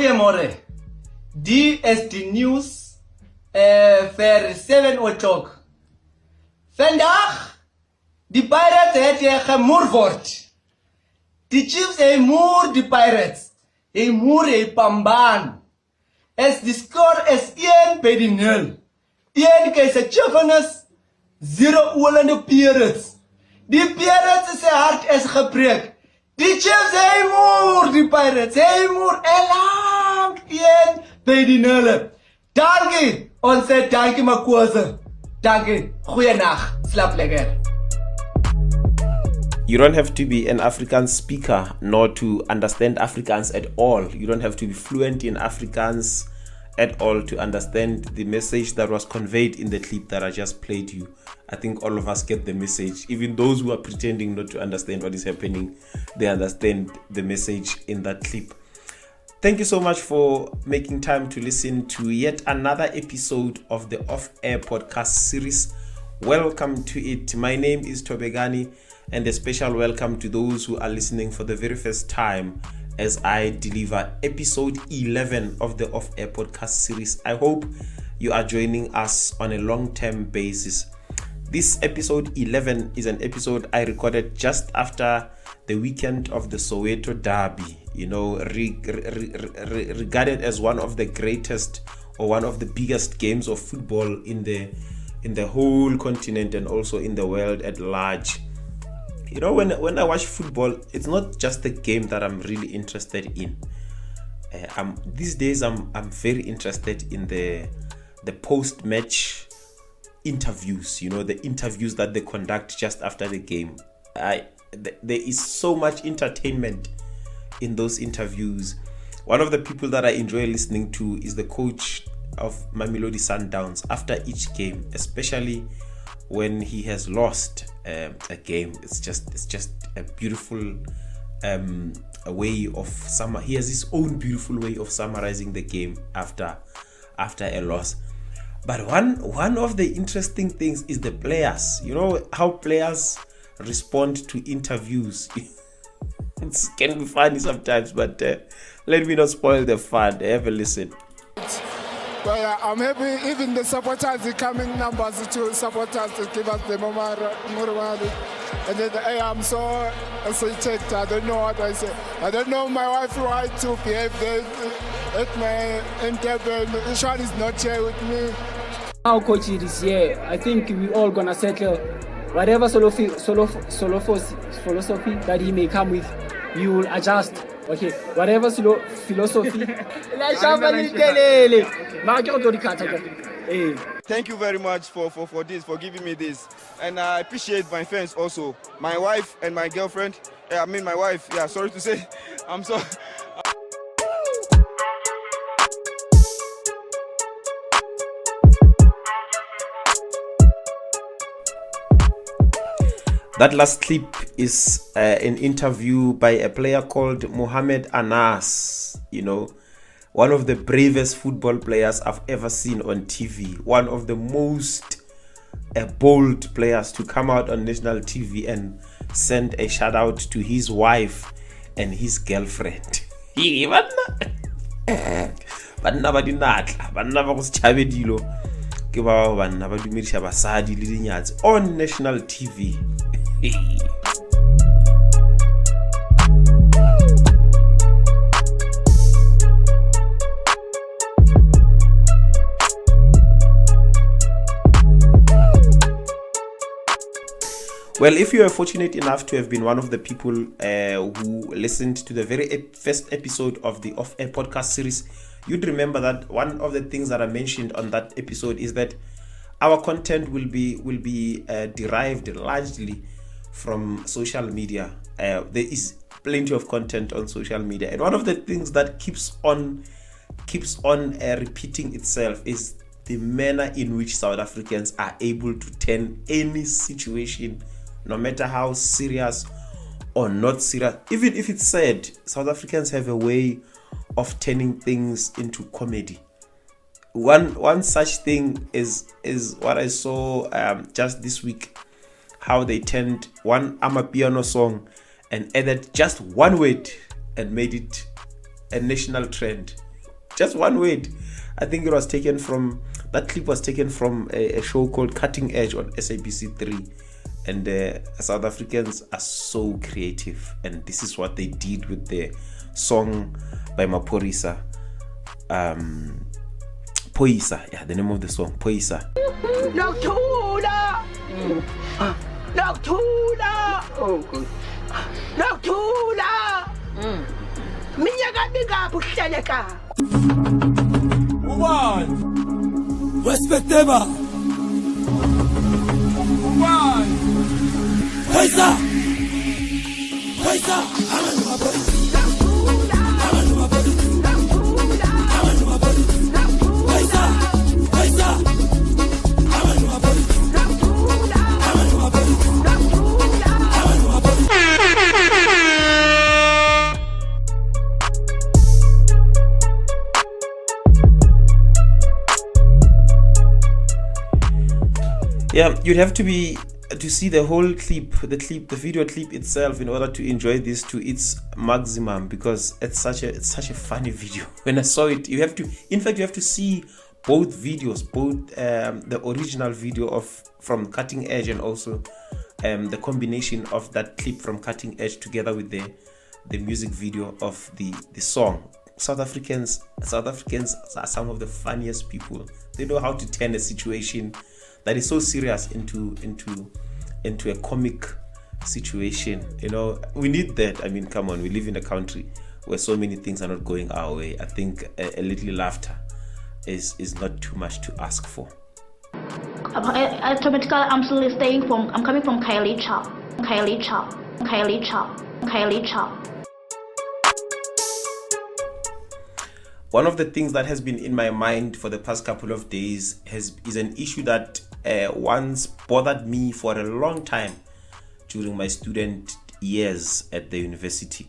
Goeiemorgen. Die is de nieuws voor 7 o'clock. Vandaag, die Pirates het tegen Moervoort. De Chiefs hij moer de Pirates. Hij moer hij Pambaan. Es de score is 1 bij de 0. 1 keizer Chiefs, 0 Olende Pirates. Die Pirates is hart is gebreekt. Die Chiefs hij moer de Pirates. Hij moer lang 1 bij de 0. Dankie, onze dankie Makoze. Dankie, goeienacht, slaap lekker. You don't have to be an Afrikaans speaker nor to understand Afrikaans at all. You don't have to be fluent in Afrikaans at all to understand the message that was conveyed in the clip that I just played you. I think all of us get the message. Even those who are pretending not to understand what is happening, they understand the message in that clip. Thank you so much for making time to listen to yet another episode of the Off-Air podcast series. Welcome to it. My name is Tobegani, and a special welcome to those who are listening for the very first time as I deliver episode 11 of the Off-Air podcast series. I hope you are joining us on a long-term basis. This episode 11 is an episode I recorded just after the weekend of the Soweto Derby, you know, regarded as one of the greatest or one of the biggest games of football in the whole continent and also in the world at large. You know, when I watch football, it's not just the game that I'm really interested in. These days, I'm very interested in the post-match interviews. You know, the interviews that they conduct just after the game. There is so much entertainment in those interviews. One of the people that I enjoy listening to is the coach of Mamelodi Sundowns after each game, especially when he has lost a game. It's just a beautiful way of he has his own beautiful way of summarizing the game after a loss. But one of the interesting things is the players. You know how players respond to interviews. It can be funny sometimes, but let me not spoil the fun. Have a listen. Well, I'm happy even the supporters, the coming numbers to support us to give us the money. And then I'm so excited. I don't know what I say. I don't know my wife why to behave at my interview. Sean is not here with me. Now coach is here. I think we all gonna settle whatever philosophy that he may come with. We will adjust. Okay, whatever philosophy. Thank you very much for this, for giving me this. And I appreciate my fans also. My wife and my girlfriend. My wife, sorry to say. I'm so... That last clip is an interview by a player called Mohamed Anas. You know, one of the bravest football players I've ever seen on TV. One of the most bold players to come out on national TV and send a shout out to his wife and his girlfriend. Banna ba dinatla, banna ba go se tshabe dilo ke ba banna ba dumedisha basadi le dinyatsi on national TV. Well, if you are fortunate enough to have been one of the people who listened to the very first episode of the Off-Air podcast series, you'd remember that one of the things that I mentioned on that episode is that our content will be derived largely from social media. There is plenty of content on social media, and one of the things that keeps on repeating itself is the manner in which South Africans are able to turn any situation, no matter how serious or not serious, even if it's sad. South Africans have a way of turning things into comedy. One such thing is what I saw just this week, how they turned one Amapiano song and added just one word and made it a national trend. Just one word. I think that clip was taken from a show called Cutting Edge on SABC 3. And South Africans are so creative. And this is what they did with the song by Maphorisa. Poisa. Yeah, the name of the song. Poisa. Noctuna! Noctuna! Oh, good. Noctuna! Minyaka mingapi uhleleka? One. Respectable. One. Paisa. Paisa. Yeah, you'd have to see the whole clip, the video clip itself, in order to enjoy this to its maximum, because it's such a funny video. When I saw it, you have to see both videos, both the original video from Cutting Edge, and also the combination of that clip from Cutting Edge together with the music video of the song. South Africans are some of the funniest people. They know how to turn a situation that is so serious into a comic situation. You know, we need that. I mean, come on, we live in a country where so many things are not going our way. I think a little laughter is not too much to ask for. Automatically, I'm coming from Kylie Chow. One of the things that has been in my mind for the past couple of days is an issue that once bothered me for a long time during my student years at the university,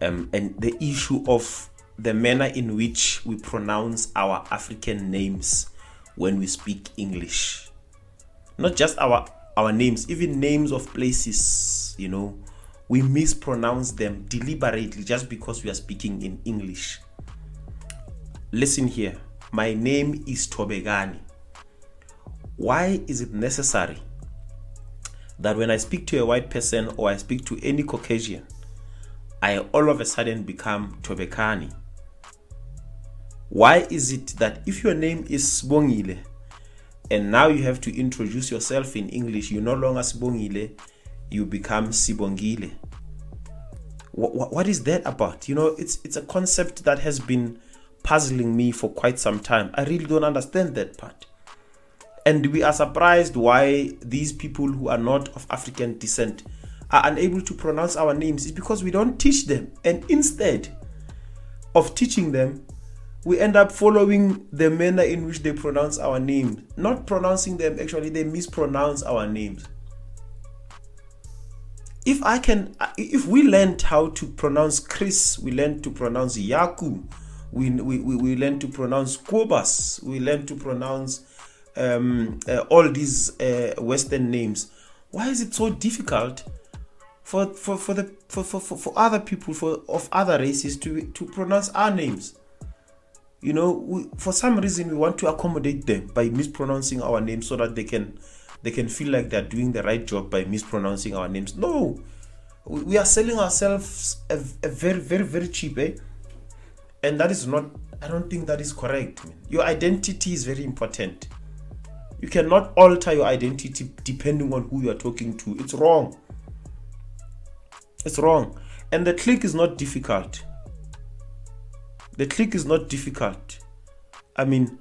and the issue of the manner in which we pronounce our African names when we speak English. Not just our names, even names of places, you know, we mispronounce them deliberately just because we are speaking in English. Listen here, my name is Tobegani. Why is it necessary that when I speak to a white person or I speak to any Caucasian, I all of a sudden become Tobekani? Why is it that if your name is Sibongile and now you have to introduce yourself in English, you're no longer Sibongile, you become Sibongile? What is that about? You know, it's a concept that has been puzzling me for quite some time. I really don't understand that part. And we are surprised why these people who are not of African descent are unable to pronounce our names. It's because we don't teach them. And instead of teaching them, we end up following the manner in which they pronounce our names. Not pronouncing them, actually, they mispronounce our names. If we learned how to pronounce Chris, we learned to pronounce Yaku, we learn to pronounce Kobas, we learn to pronounce all these Western names. Why is it so difficult for other people of other races to pronounce our names? You know, for some reason we want to accommodate them by mispronouncing our names so that they can feel like they're doing the right job by mispronouncing our names. No, we are selling ourselves a very, very, very cheap, and that is not, I don't think that is correct. Your identity is very important. You cannot alter your identity depending on who you are talking to. It's wrong. It's wrong. And the click is not difficult. The click is not difficult. I mean,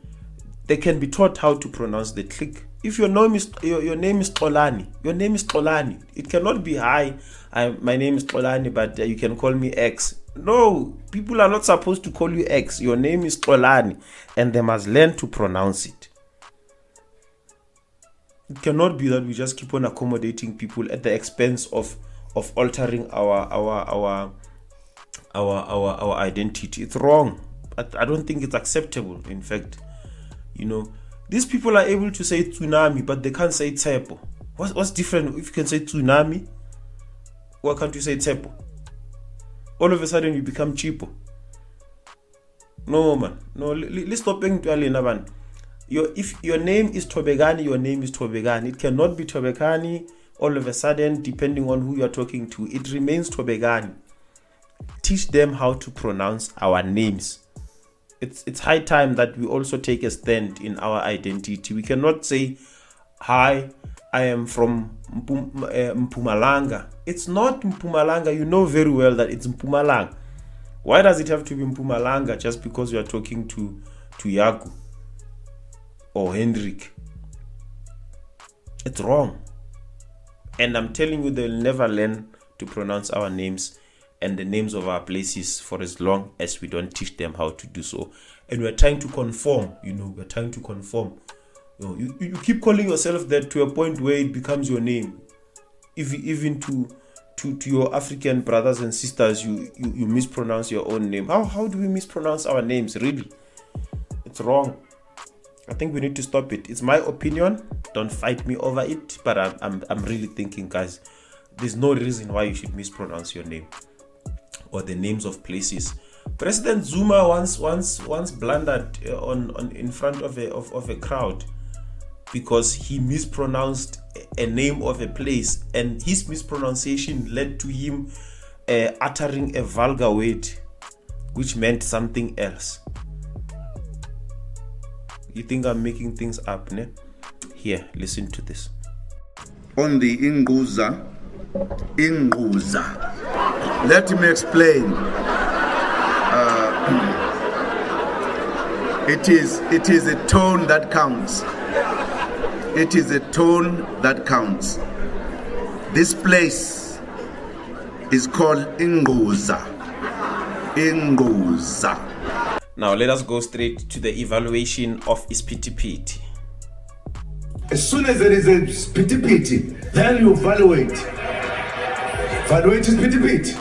they can be taught how to pronounce the click. If your name is Xolani, your name is Xolani. It cannot be, hi, my name is Xolani, but you can call me X. No, people are not supposed to call you X. Your name is Xolani, and they must learn to pronounce it. It cannot be that we just keep on accommodating people at the expense of altering our identity. It's wrong. I don't think it's acceptable. In fact, you know, these people are able to say tsunami, but they can't say tsepo. What's different if you can say tsunami? Why can't you say tsepo? All of a sudden you become cheapo. No, man. No, let's stop being man. If your name is Tobegani, your name is Tobegani. It cannot be Tobegani all of a sudden, depending on who you are talking to. It remains Tobegani. Teach them how to pronounce our names. It's high time that we also take a stand in our identity. We cannot say, hi, I am from Mpumalanga. It's not Mpumalanga. You know very well that it's Mpumalanga. Why does it have to be Mpumalanga just because you are talking to Yaku or Hendrik? It's wrong. And I'm telling you, they'll never learn to pronounce our names and the names of our places for as long as we don't teach them how to do so. And we're trying to conform, we're trying to conform. You keep calling yourself that to a point where it becomes your name. Even to your African brothers and sisters, you mispronounce your own name. How do we mispronounce our names, really? It's wrong. I think we need to stop it. It's my opinion. Don't fight me over it. But I'm really thinking, guys, there's no reason why you should mispronounce your name or the names of places. President Zuma once blundered in front of a crowd because he mispronounced a name of a place, and his mispronunciation led to him uttering a vulgar word which meant something else. You think I'm making things up, ne? Here, listen to this. On the Inguza. Let me explain. It is a tone that counts. It is a tone that counts. This place is called Inguza. Now let us go straight to the evaluation of Ispitipiti. As soon as there is a Ispitipiti, then you evaluate. Evaluate Ispitipiti.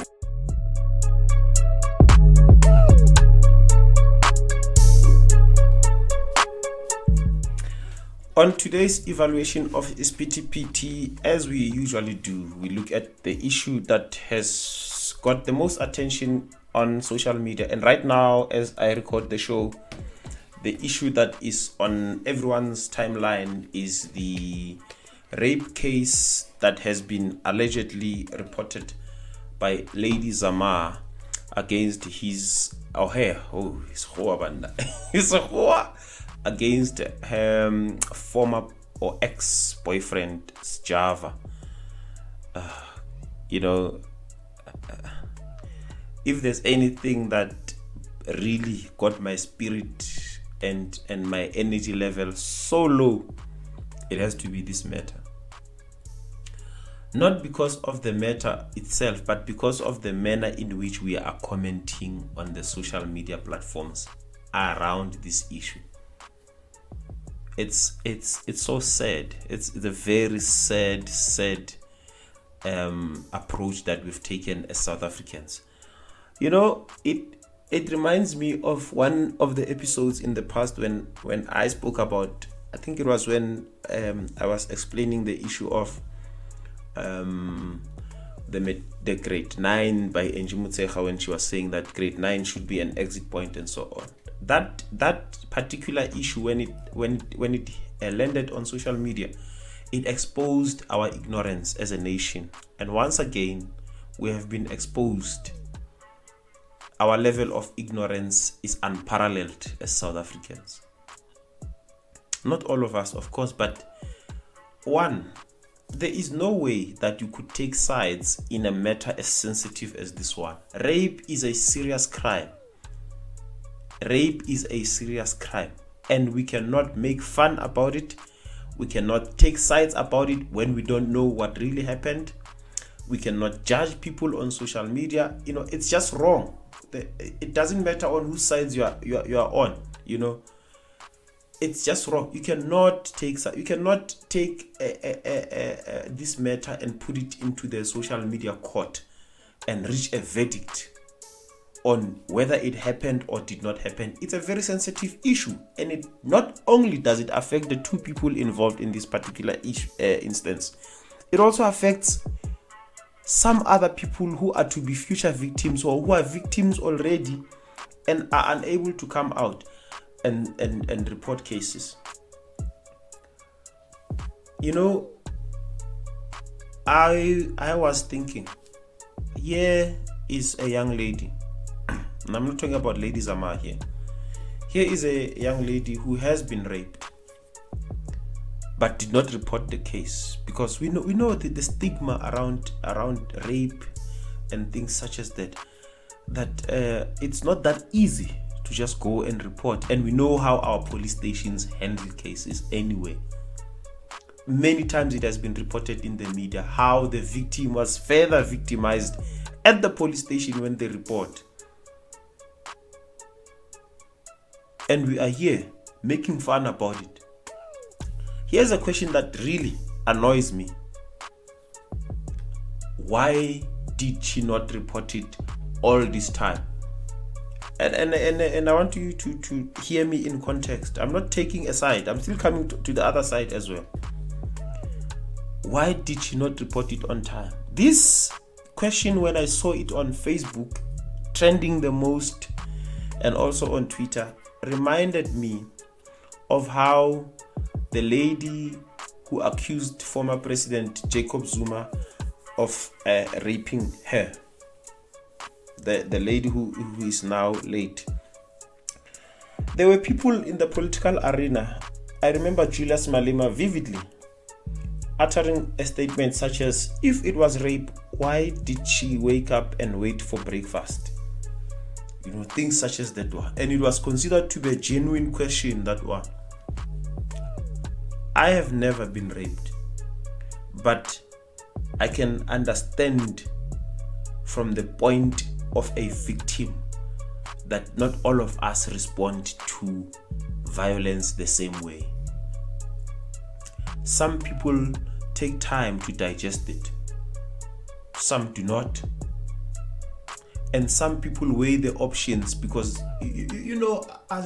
On today's evaluation of Ispitipiti, as we usually do, we look at the issue that has got the most attention on social media. And right now, as I record the show, the issue that is on everyone's timeline is the rape case that has been allegedly reported by Lady Zamar against his against her former or ex-boyfriend Java. If there's anything that really got my spirit and my energy level so low, it has to be this matter. Not because of the matter itself, but because of the manner in which we are commenting on the social media platforms around this issue. It's so sad. It's a very sad approach that we've taken as South Africans. It reminds me of one of the episodes in the past when I spoke about, I think it was when I was explaining the issue of the grade 9 by Angie Mutsecha, when she was saying that grade 9 should be an exit point and so on. That particular issue, when it landed on social media, it exposed our ignorance as a nation, and once again we have been exposed. Our level of ignorance is unparalleled as South Africans. Not all of us, of course, but one, there is no way that you could take sides in a matter as sensitive as this one. Rape is a serious crime. Rape is a serious crime, and we cannot make fun about it. We cannot take sides about it when we don't know what really happened. We cannot judge people on social media. It's just wrong. It doesn't matter on whose sides you are on. It's just wrong. You cannot take this matter and put it into the social media court and reach a verdict on whether it happened or did not happen. It's a very sensitive issue, and it not only does it affect the two people involved in this particular instance, it also affects some other people who are to be future victims or who are victims already and are unable to come out and report cases. You know, I was thinking, here is a young lady, and I'm not talking about Lady Zama here. Here is a young lady who has been raped, but did not report the case, because we know the stigma around rape and things such as that it's not that easy to just go and report, and we know how our police stations handle cases anyway. Many times it has been reported in the media how the victim was further victimized at the police station when they report. And we are here making fun about it. Here's a question that really annoys me. Why did she not report it all this time? And I want you to hear me in context. I'm not taking a side. I'm still coming to the other side as well. Why did she not report it on time? This question, when I saw it on Facebook trending the most and also on Twitter, reminded me of how the lady who accused former President Jacob Zuma of raping her, the lady who is now late. There were people in the political arena. I remember Julius Malema vividly uttering a statement such as, if it was rape, why did she wake up and wait for breakfast? You know, things such as that one. And it was considered to be a genuine question, that one. I have never been raped, but I can understand from the point of a victim that not all of us respond to violence the same way. Some people take time to digest it. Some do not. And some people weigh the options, because you know, I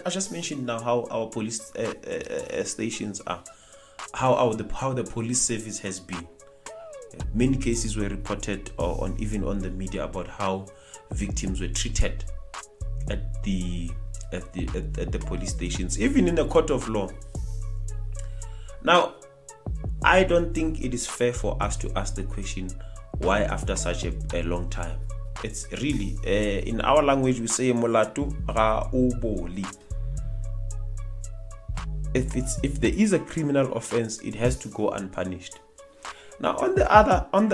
just mentioned now how our police stations are, how the police service has been. Many cases were reported even on the media about how victims were treated at the police stations, even in the court of law. Now, I don't think it is fair for us to ask the question, why after such a long time? It's really, in our language we say molatu ra uboli. If there is a criminal offense, it has to go unpunished. Now on the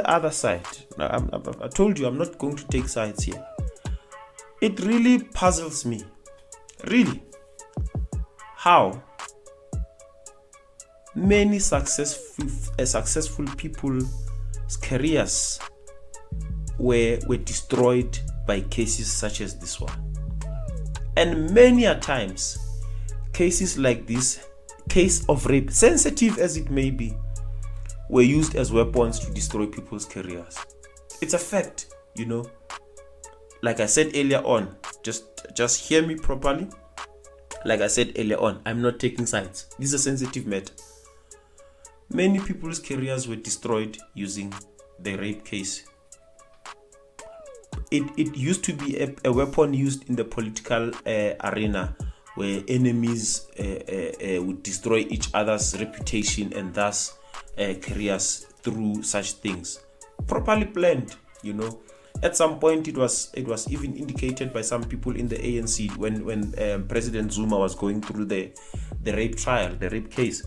other side, now I told you I'm not going to take sides here. It really puzzles me, really, how many successful people's careers were destroyed by cases such as this one. And many a times, cases like this, case of rape, sensitive as it may be, were used as weapons to destroy people's careers. It's a fact, you know. Like I said earlier on, just hear me properly. Like I said earlier on, I'm not taking sides. This is a sensitive matter. Many people's careers were destroyed using the rape case. It used to be a weapon used in the political arena, where enemies would destroy each other's reputation and thus careers through such things. Properly planned, you know. At some point, it was even indicated by some people in the ANC when President Zuma was going through the rape trial, the rape case,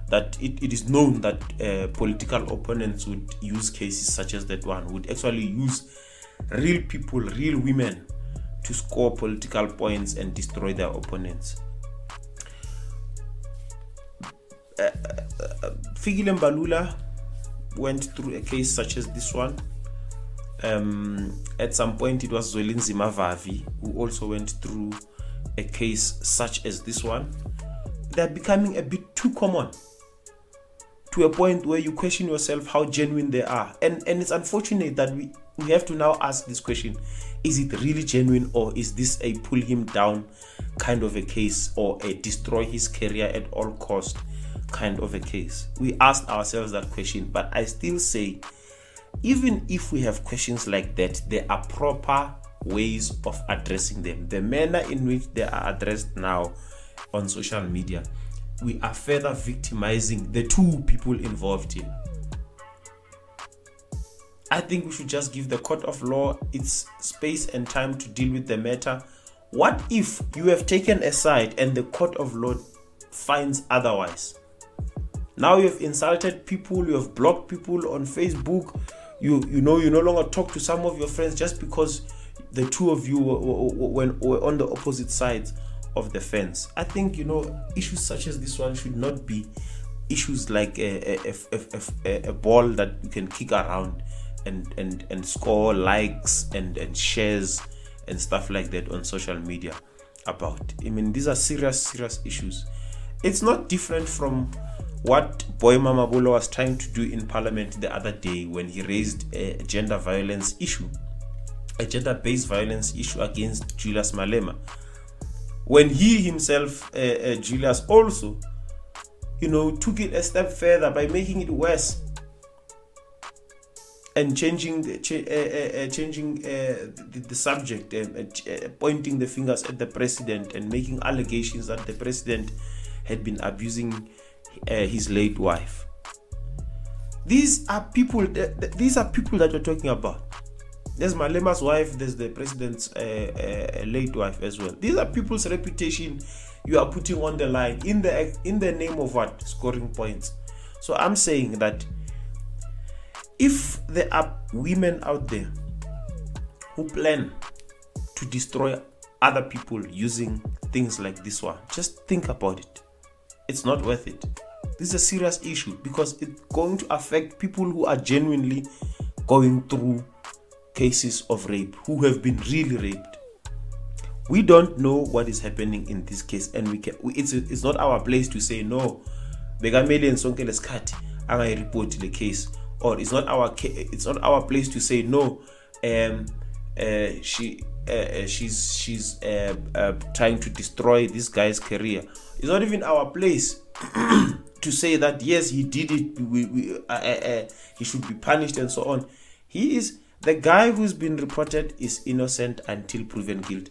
that it is known that political opponents would use cases such as that one, would actually use real people, real women, to score political points and destroy their opponents. Fikile Mbalula went through a case such as this one. At some point, it was Zwelinzima Vavi who also went through a case such as this one. They're becoming a bit too common, to a point where you question yourself how genuine they are. And it's unfortunate that we have to now ask this question: is it really genuine, or is this a pull him down kind of a case, or a destroy his career at all cost kind of a case? We asked ourselves that question, but I still say, even if we have questions like that, there are proper ways of addressing them. The manner in which they are addressed now on social media, we are further victimizing the two people involved here. I think we should just give the court of law its space and time to deal with the matter. What if you have taken a side and the court of law finds otherwise? Now you have insulted people, you have blocked people on Facebook, you no longer talk to some of your friends just because the two of you were on the opposite sides of the fence. I think issues such as this one should not be issues like a ball that you can kick around and score likes and shares and stuff like that on social media about. I mean, these are serious issues. It's not different from what Boy Mamabolo was trying to do in Parliament the other day when he raised a gender violence issue, a gender-based violence issue against Julius Malema. When he himself, Julius, also, took it a step further by making it worse and changing the subject, pointing the fingers at the president and making allegations that the president had been abusing his late wife. These are people that we're talking about. There's Malema's wife, there's the president's late wife as well. These are people's reputation you are putting on the line in the name of what? Scoring points. So I'm saying that if there are women out there who plan to destroy other people using things like this one, just think about it. It's not worth it. This is a serious issue because it's going to affect people who are genuinely going through cases of rape, who have been really raped. We don't know what is happening in this case, and it's not our place to say no. Begameli and Sonke Leskati, I report the case, or it's not our place to say no. She's trying to destroy this guy's career. It's not even our place to say that yes, he did it. He should be punished and so on. The guy who's been reported is innocent until proven guilty.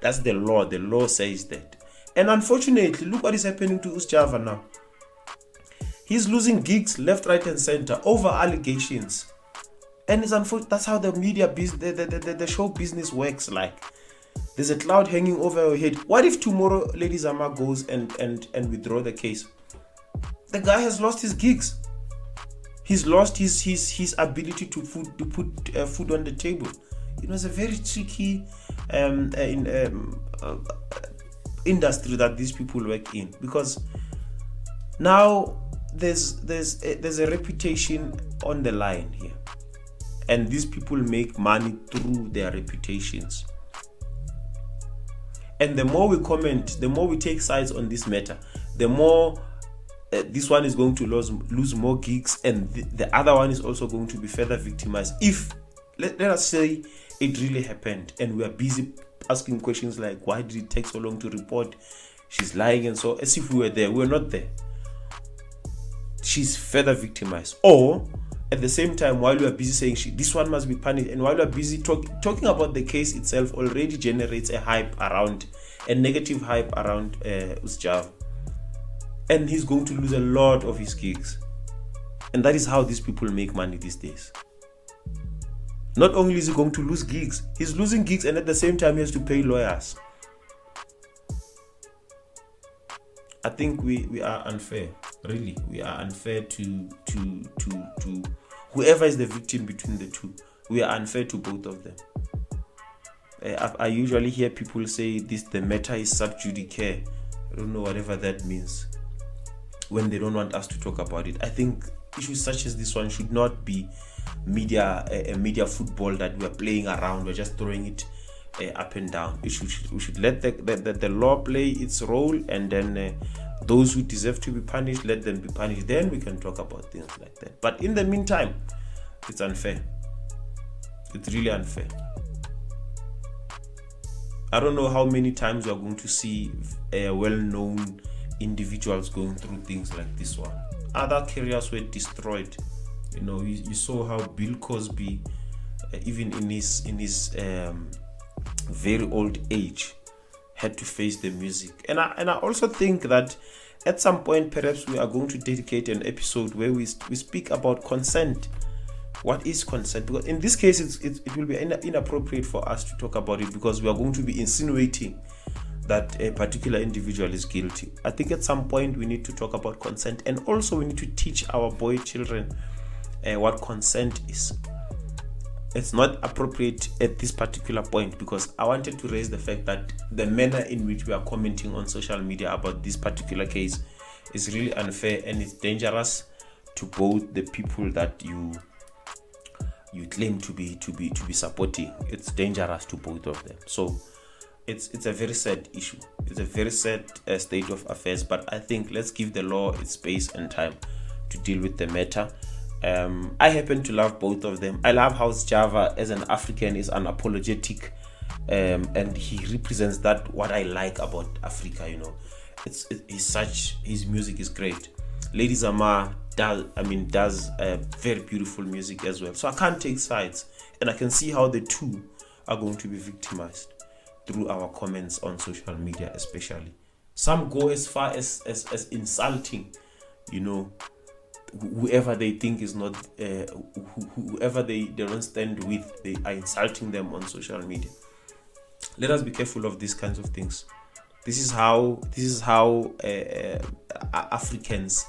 That's the law. The law says that. And unfortunately, look what is happening to Usjava now. He's losing gigs left, right, and center over allegations. And it's unfortunate. That's how the media the show business works. Like, there's a cloud hanging over your head. What if tomorrow Lady Zama goes and withdraw the case? The guy has lost his gigs. He's lost his ability to put food on the table. It's a very tricky industry that these people work in, because now there's a reputation on the line here, and these people make money through their reputations. And the more we comment, the more we take sides on this matter, the more this one is going to lose more gigs, and the other one is also going to be further victimized. If let us say it really happened and we are busy asking questions like, why did it take so long to report? She's lying, and so as if we were there. We're not there. She's further victimized. Or at the same time, while we are busy saying this one must be punished, and while we are busy talking about the case itself, already generates a negative hype around Usjava. And he's going to lose a lot of his gigs. And that is how these people make money these days. Not only is he going to lose gigs, he's losing gigs, and at the same time he has to pay lawyers. I think we are unfair. Really, we are unfair to whoever is the victim between the two. We are unfair to both of them. I usually hear people say the matter is sub judice. I don't know whatever that means, when they don't want us to talk about it. I think issues such as this one should not be a media football that we're playing around. We're just throwing it up and down. We should let the law play its role, and then those who deserve to be punished, let them be punished. Then we can talk about things like that. But in the meantime, it's unfair. It's really unfair. I don't know how many times we are going to see well-known individuals going through things like this one. Other careers were destroyed. You saw how Bill Cosby even in his very old age, had to face the music. And I also think that at some point perhaps we are going to dedicate an episode where we speak about consent. What is consent? Because in this case it will be inappropriate for us to talk about it, because we are going to be insinuating that a particular individual is guilty. I think at some point we need to talk about consent, and also we need to teach our boy children what consent is. It's not appropriate at this particular point, because I wanted to raise the fact that the manner in which we are commenting on social media about this particular case is really unfair, and it's dangerous to both the people that you claim to be supporting. It's dangerous to both of them. So it's a very sad issue. It's a very sad state of affairs, but I think let's give the law its space and time to deal with the matter. I happen to love both of them. I love how Java as an African is unapologetic, and he represents that what I like about Africa. You know, his music is great. Lady Zama does very beautiful music as well. So I can't take sides, and I can see how the two are going to be victimized through our comments on social media, especially. Some go as far as insulting, you know, whoever they think is not, whoever they don't stand with, they are insulting them on social media. Let us be careful of these kinds of things. This is how Africans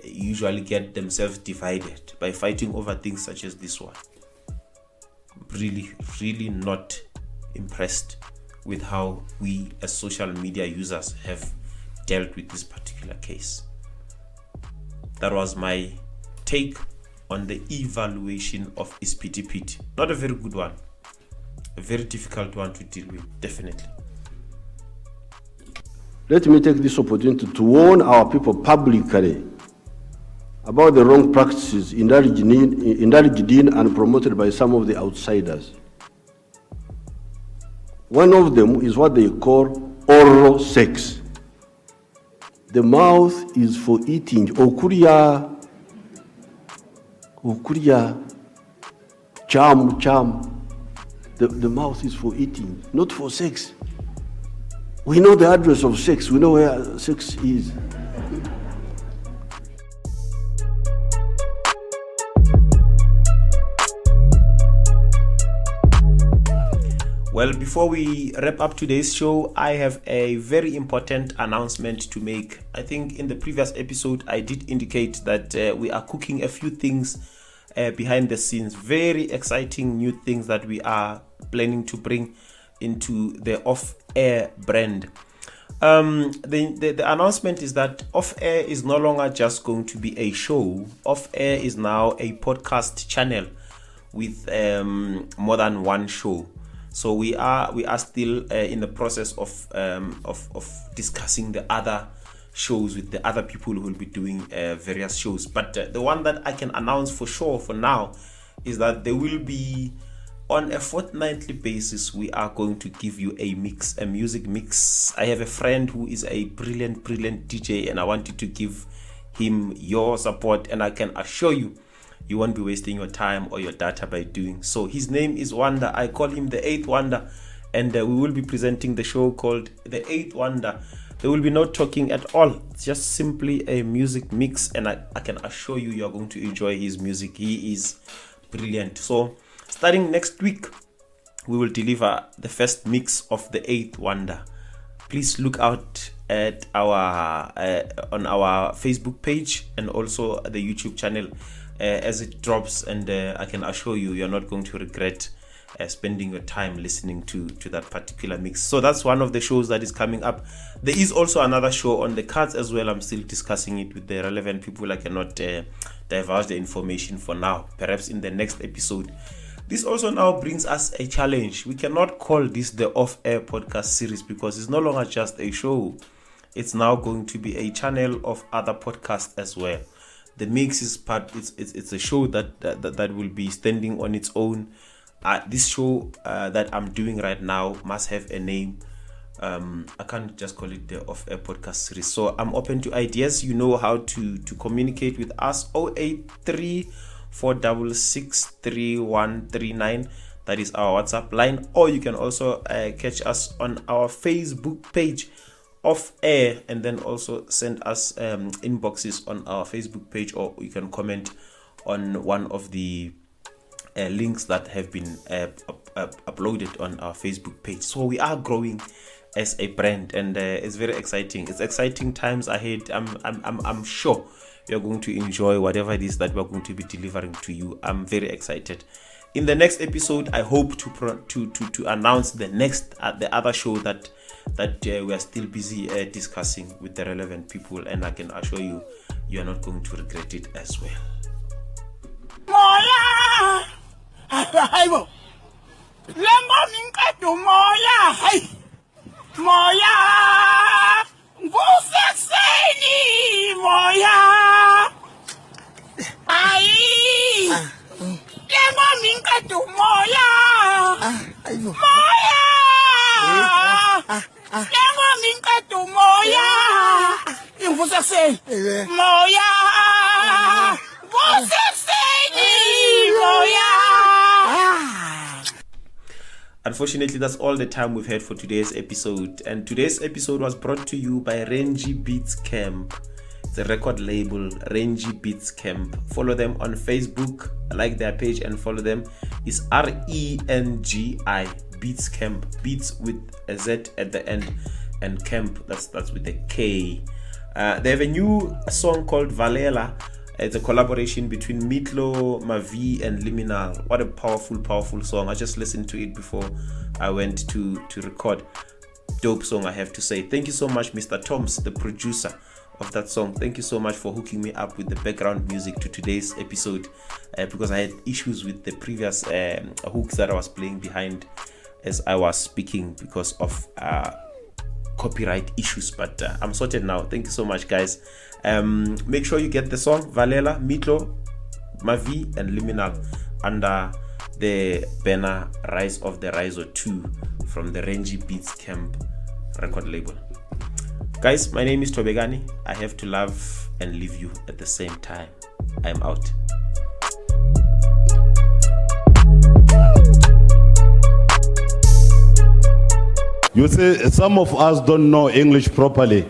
usually get themselves divided, by fighting over things such as this one. Really not impressed with how we as social media users have dealt with this particular case. That was my take on the evaluation of Isiphithiphithi. Not a very good one, a very difficult one to deal with, definitely. Let me take this opportunity to warn our people publicly about the wrong practices indulged in and promoted by some of the outsiders. One of them is what they call oral sex. The mouth is for eating. Okuria, cham. The mouth is for eating, not for sex. We know the address of sex. We know where sex is. Well, before we wrap up today's show, I have a very important announcement to make. I think in the previous episode, I did indicate that we are cooking a few things behind the scenes. Very exciting new things that we are planning to bring into the off-air brand. The announcement is that off-air is no longer just going to be a show. Off-air is now a podcast channel with more than one show. So we are still in the process of discussing the other shows with the other people who will be doing various shows. But the one that I can announce for sure for now is that there will be, on a fortnightly basis, we are going to give you a music mix. I have a friend who is a brilliant DJ, and I wanted to give him your support, and I can assure you, you won't be wasting your time or your data by doing so. His name is Wonder. I call him the Eighth Wonder, and we will be presenting the show called The Eighth Wonder. There will be no talking at all. It's just simply a music mix, and I can assure you, are going to enjoy his music. He is brilliant. So starting next week, we will deliver the first mix of The Eighth Wonder. Please look out at our on our Facebook page and also the YouTube channel as it drops, and I can assure you, you're not going to regret spending your time listening to that particular mix. So that's one of the shows that is coming up. There is also another show on the cards as well. I'm still discussing it with the relevant people. I cannot divulge the information for now. Perhaps in the next episode. This also now brings us a challenge. We cannot call this the off-air podcast series, because it's no longer just a show. It's now going to be a channel of other podcasts as well. The mix is part. It's a show that will be standing on its own. This show that I'm doing right now must have a name. I can't just call it the off-air podcast series. So I'm open to ideas. You know how to communicate with us. 083 4663139. That is our WhatsApp line. Or you can also catch us on our Facebook page off air, and then also send us inboxes on our Facebook page, or you can comment on one of the links that have been uploaded on our Facebook page. So we are growing as a brand, and it's very exciting. It's exciting times ahead. I'm sure you're going to enjoy whatever it is that we're going to be delivering to you. I'm very excited. In the next episode, I hope to announce the other show that we are still busy discussing with the relevant people, and I can assure you, you are not going to regret it as well. Unfortunately, that's all the time we've had for today's episode. And today's episode was brought to you by Renji Beats Camp. It's a record label, Renji Beats Camp. Follow them on Facebook, like their page, and follow them. It's RENGI Beats Camp. Beats with a Z at the end, and Camp, that's with a K. They have a new song called Valela. It's a collaboration between Mitlo, Mavi, and Liminal. What a powerful song. I just listened to it before I went to record. Dope song, I have to say. Thank you so much, Mr. Toms, the producer of that song. Thank you so much for hooking me up with the background music to today's episode, because I had issues with the previous hooks that I was playing behind as I was speaking because of copyright issues, but I'm sorted now. Thank you so much, guys. Make sure you get the song Valela, Mitlo, Mavi, and Liminal under the banner Rise of the Riso 2 from the Renji Beats Camp record label. Guys, my name is Tobegani. I have to love and leave you at the same time. I'm out. You see, some of us don't know English properly.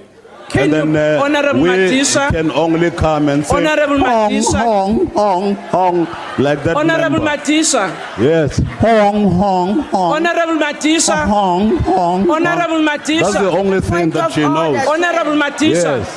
Can and then Honorable we Matisha, can only come and say Honorable hong, Matisha, hong, hong, hong, like that. Honorable member. Matisha, Yes. Hong, hong, hong. Honorable Matisha, Hong, hong, Honorable hong. Matisha. That's the only thing that she knows. Honorable Matisha. Yes.